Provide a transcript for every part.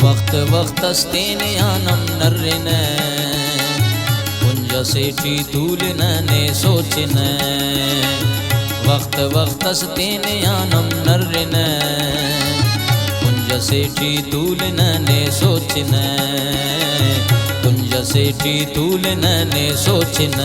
वक्त वक्तस्तेन यानम नर्रिन कुंज सेठी तूलिन ने सोचिन वक्त वक्तस्तेन यानम नर्रिन कुंज सेठी तूलिन ने सोचिन कुंज सेठी तूलिन ने सोचिन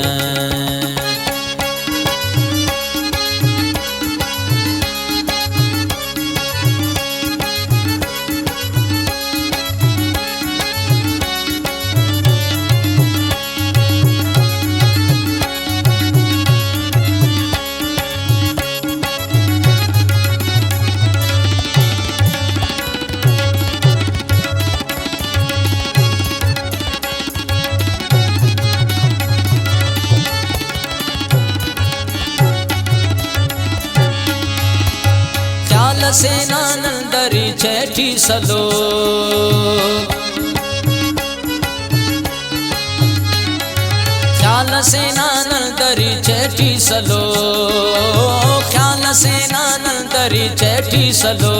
सेना नंदरी छठी सलो ख्याल सेना नंदरी छठी सलो ख्याल सेना नंदरी छठी सलो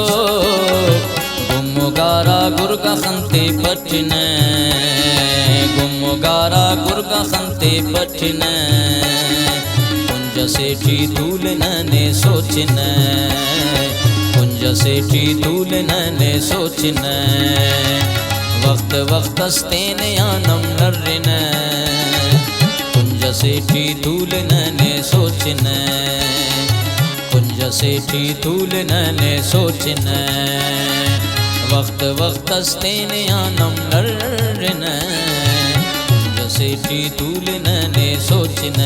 गुम्मुगारा गुरगा खंते पठिन गुम्मुगारा गुरगा खंते पठिन कुंज सेठी तूलिन ने सोचिन कुंज सेठी तूलिन ने सोचिन वक्त वक्तस्तेन यानम नर्रिन कुंज सेठी तूलिन ने सोचिन कुंज सेठी तूलिन ने सोचिन वक्त वक्तस्तेन यानम नर्रिन कुंज सेठी तूलिन ने सोचिन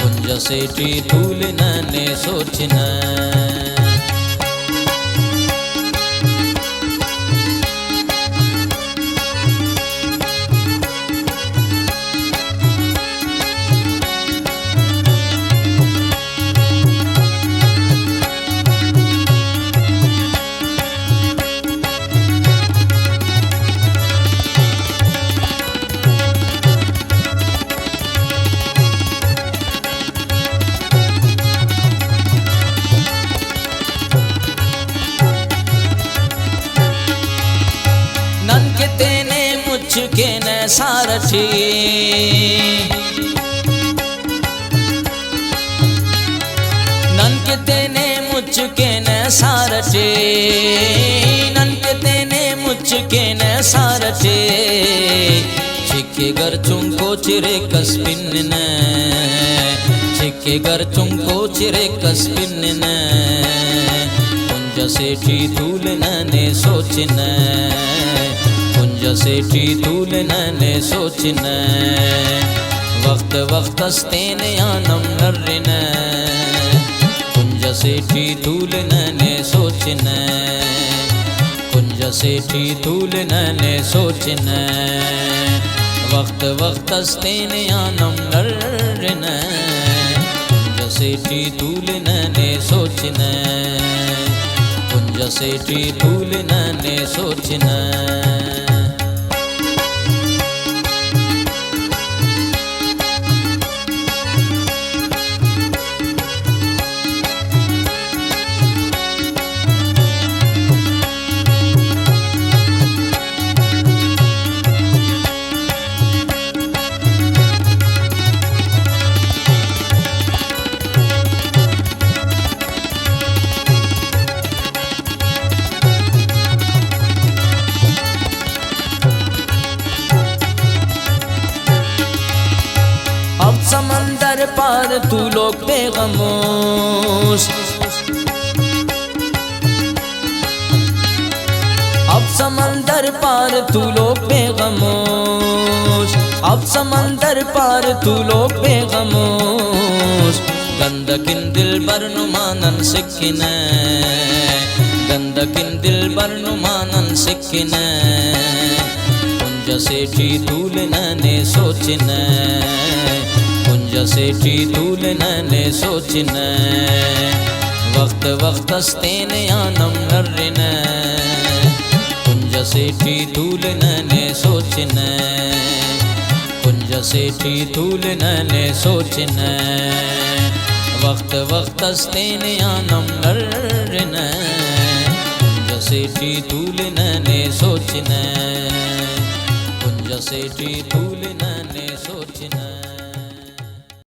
कुंज सेठी तूलिन ने सोचिन के न सारथी ननके तेने मुझ के न सारथी ननके तेने मुझ के न सारथी छिके घर चुंको चिरे कस्पिन न छिके घर चुंको चिरे कस्पिन न कुंज सेठी तूलिन ने सोचिन कुंज सेठी तूलिन ने सोचिन वक्त वक्तस्तेन यानम नर्रिन कुंज सेठी तूलिन ने सोचिन कुंज सेठी तूलिन ने सोचिन वक्त वक्तस्तेन यानम नर्रिन कुंज सेठी तूलिन ने सोचिन कुंज सेठी तूलिन ने सोचिन समंदर पार तू लोग बेगमोश अब समंदर पार तू लोग बेगमोश अब समंदर पार तू लोग बेगमोश गंदकिन दिल बरनुमानन सिक्किन गंदकिन दिल बरनुमानन सिक्किन कुंज सेठी तूलिन ने सोचिन कुंज सेठी तूलिन ने सोचिन वक्त वक्तस्तेन यानम नर्रिन कुंज सेठी तूलिन ने सोचिन कुंज सेठी तूलिन ने सोचिन वक्त वक्तस्तेन यानम नर्रिन कुंज सेठी तूले नैने सोचने, कुंज सेठी तूले नैने सोचने।